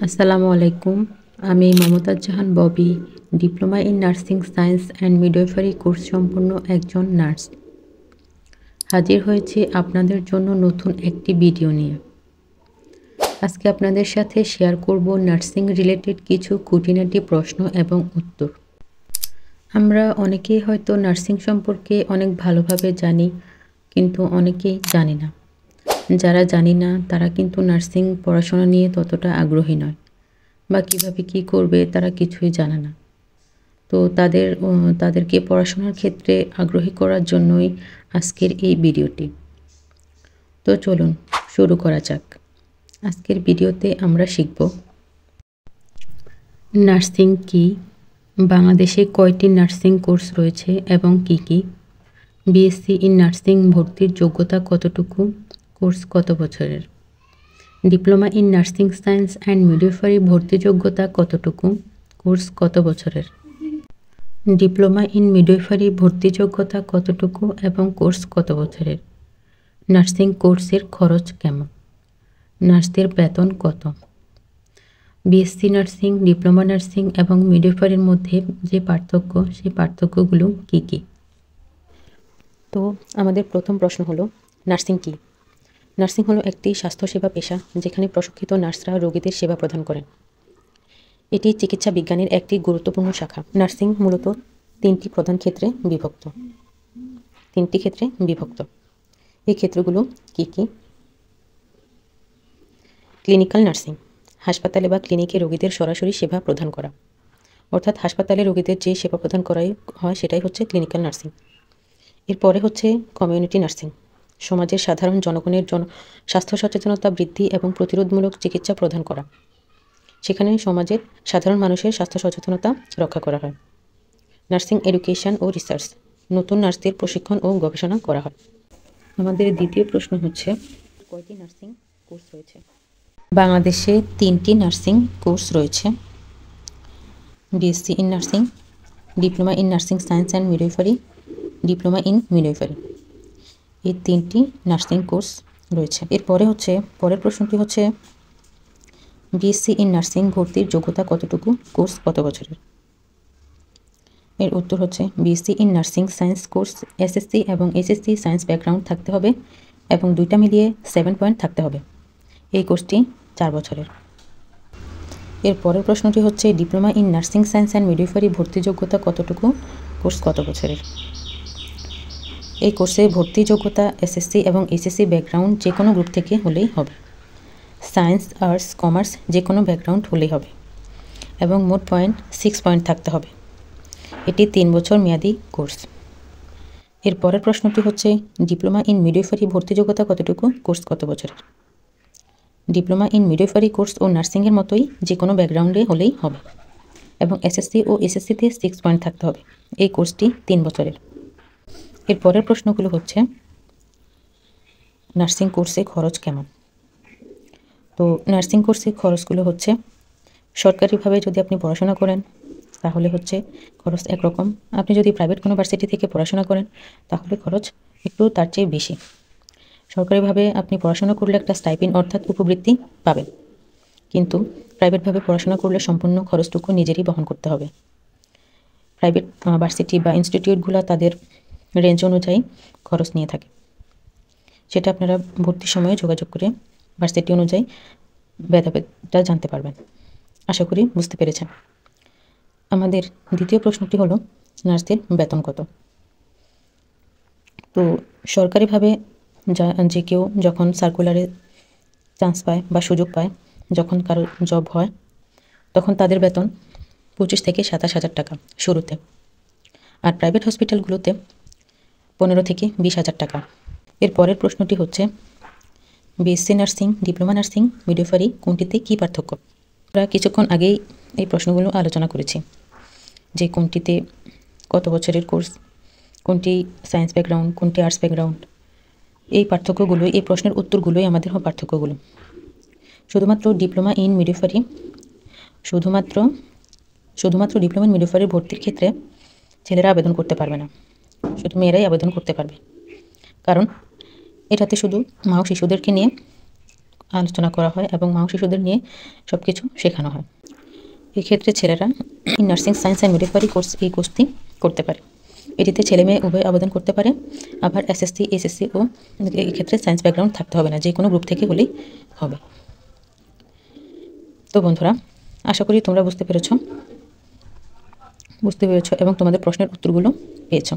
আসসালামু আলাইকুম। আমি Momtaz Jahan Bobby, diploma in nursing science and midwifery course সম্পন্ন একজন নার্স। হাজির হয়েছি আপনাদের জন্য নতুন একটি ভিডিও নিয়ে। আজকে আপনাদের সাথে শেয়ার করব নার্সিং রিলেটেড কিছু খুঁটিনাটি প্রশ্ন এবং উত্তর। আমরা অনেকেই হয়তো নার্সিং সম্পর্কে অনেক ভালোভাবে জানি, কিন্তু অনেকেই জানি না। যারা জানি না তারা কিন্তু নার্সিং পড়াশোনা নিয়ে ততটা আগ্রহী নয়, বা কীভাবে কী করবে তারা কিছুই জানে না। তো তাদেরকে পড়াশোনার ক্ষেত্রে আগ্রহী করার জন্যই আজকের এই ভিডিওটি। তো চলুন শুরু করা যাক। আজকের ভিডিওতে আমরা শিখব নার্সিং কি, বাংলাদেশে কয়টি নার্সিং কোর্স রয়েছে এবং কি কি, বিএসসি ইন নার্সিং ভর্তির যোগ্যতা কতটুকু, কোর্স কত বছরের, diploma in nursing science and midwifery ভর্তি যোগ্যতা কতটুকু, কোর্স কত বছরের, ডিপ্লোমা ইন মিডওয়াইফারি ভর্তি যোগ্যতা কতটুকু এবং কোর্স কত বছরের, নার্সিং কোর্সের খরচ কেমন, নার্সদের বেতন কত, বিএসসি নার্সিং, ডিপ্লোমা নার্সিং এবং মিডওয়াইফারির মধ্যে যে পার্থক্য, সেই পার্থক্যগুলো কি কি। তো আমাদের প্রথম প্রশ্ন হলো নার্সিং কি। নার্সিং হলো একটি স্বাস্থ্যসেবা পেশা যেখানে প্রশিক্ষিত নার্সরা রোগীদের সেবা প্রদান করেন। এটি চিকিৎসা বিজ্ঞানের একটি গুরুত্বপূর্ণ শাখা। নার্সিং মূলত তিনটি প্রধান ক্ষেত্রে বিভক্ত। এই ক্ষেত্রগুলো কি কি? ক্লিনিক্যাল নার্সিং, হাসপাতালে বা ক্লিনিকে রোগীদের সরাসরি সেবা প্রদান করা, অর্থাৎ হাসপাতালে রোগীদের যে সেবা প্রদান করাই হয় সেটাই হচ্ছে ক্লিনিক্যাল নার্সিং। এরপরে হচ্ছে কমিউনিটি নার্সিং, সমাজের সাধারণ জনগণের স্বাস্থ্য সচেতনতা বৃদ্ধি এবং প্রতিরোধমূলক চিকিৎসা প্রদান করা। সেখানে সমাজের সাধারণ মানুষের স্বাস্থ্য সচেতনতা রক্ষা করা হয়। নার্সিং এডুকেশন ও রিসার্চ, নতুন নার্সদের প্রশিক্ষণ ও গবেষণা করা হয়। আমাদের দ্বিতীয় প্রশ্ন হচ্ছে কয়টি নার্সিং কোর্স রয়েছে। বাংলাদেশে 3টি নার্সিং কোর্স রয়েছে। BSc in nursing, diploma in nursing science and midwifery, diploma in midwifery, এই 3টি নার্সিং কোর্স রয়েছে। পরের প্রশ্নটি হচ্ছে বিএসসি ইন নার্সিং ভর্তির যোগ্যতা কতটুকু, কোর্স কত বছরের। এর উত্তর হচ্ছে BSc in nursing science course SSC এবং এইচএসসি সায়েন্স ব্যাকগ্রাউন্ড থাকতে হবে এবং দুইটা মিলিয়ে 7 পয়েন্ট থাকতে হবে। এই কোর্সটি 4 বছরের। এর পরের প্রশ্নটি হচ্ছে diploma in nursing science and midwifery ভর্তি যোগ্যতা কতটুকু, কোর্স কত বছরের। এই কোর্সে ভর্তি যোগ্যতা এসএসসি এবং এইচএসসি ব্যাকগ্রাউন্ড যে কোনো গ্রুপ থেকে হলেই হবে। সায়েন্স, আর্টস, কমার্স যে কোনো ব্যাকগ্রাউন্ড হলেই হবে এবং মোট পয়েন্ট 6 পয়েন্ট থাকতে হবে। এটি 3 বছর মেয়াদি কোর্স। এর পরের প্রশ্নটি হচ্ছে ডিপ্লোমা ইন মিডওয়াইফারি ভর্তি যোগ্যতা কতটুকু, কোর্স কত বছরের। ডিপ্লোমা ইন মিডওয়াইফারি কোর্স ও নার্সিংয়ের মতোই যে কোনো ব্যাকগ্রাউন্ডে হলেই হবে এবং এসএসসি ও এসএসসিতে 6 পয়েন্ট থাকতে হবে। এই কোর্সটি 3 বছরের। এর পরের প্রশ্নগুলো হচ্ছে নার্সিং কোর্সে খরচ কেমন। তো নার্সিং কোর্সে খরচগুলো হচ্ছে সরকারিভাবে যদি আপনি পড়াশোনা করেন তাহলে হচ্ছে খরচ একরকম, আপনি যদি প্রাইভেট কোনো ভার্সিটি থেকে পড়াশোনা করেন তাহলে খরচ একটু তার চেয়ে বেশি। সরকারিভাবে আপনি পড়াশোনা করলে একটা স্টাইপেন্ড অর্থাৎ উপবৃত্তি পাবেন, কিন্তু প্রাইভেটভাবে পড়াশোনা করলে সম্পূর্ণ খরচটুকু নিজেরই বহন করতে হবে। প্রাইভেট ভার্সিটি বা ইনস্টিটিউটগুলো তাদের রেঞ্জ অনুযায়ী খরচ নিয়ে থাকে, সেটা আপনারা ভর্তির সময়ে যোগাযোগ করে ভার্সিটি অনুযায়ী ভেদাভেদটা জানতে পারবেন। আশা করি বুঝতে পেরেছেন। আমাদের দ্বিতীয় প্রশ্নটি হলো নার্সদের বেতন কত। তো সরকারিভাবে যে কেউ যখন সার্কুলারে চান্স পায় বা সুযোগ পায়, যখন কারো জব হয় তখন তাদের বেতন 25 থেকে 27 হাজার টাকা শুরুতে, আর প্রাইভেট হসপিটালগুলোতে 15 থেকে 20 হাজার টাকা। এর পরের প্রশ্নটি হচ্ছে BSc nursing, diploma nursing, midwifery কোনটিতে কী পার্থক্য। আমরা কিছুক্ষণ আগেই এই প্রশ্নগুলো আলোচনা করেছি যে কোনটিতে কত বছরের কোর্স, কোনটি সায়েন্স ব্যাকগ্রাউন্ড, কোনটি আর্টস ব্যাকগ্রাউন্ড। এই পার্থক্যগুলোই, এই প্রশ্নের উত্তরগুলোই আমাদের পার্থক্যগুলো। শুধুমাত্র ডিপ্লোমা ইন মিডওয়াইফারি, শুধুমাত্র ডিপ্লোমা ইন মিডওয়াইফারি ভর্তির ক্ষেত্রে ছেলেরা আবেদন করতে পারবে না, শুধু মেয়েরাই আবেদন করতে পারবে। কারণ এটাতে শুধু মা ও শিশুদেরকে নিয়ে আলোচনা করা হয় এবং মা ও শিশুদের নিয়ে সব কিছু শেখানো হয়। এক্ষেত্রে ছেলেরা নার্সিং সায়েন্স অ্যান্ড মিডওয়াইফারি এই কোর্সটি করতে পারে। এটিতে ছেলে মেয়ে উভয় আবেদন করতে পারে। আবার এসএসসি, এসএসসি ও এক্ষেত্রে সায়েন্স ব্যাকগ্রাউন্ড থাকতে হবে না, যে কোনো গ্রুপ থেকে হলেই হবে। তো বন্ধুরা, আশা করি তোমরা বুঝতে পেরেছ এবং তোমাদের প্রশ্নের উত্তরগুলো পেয়েছো।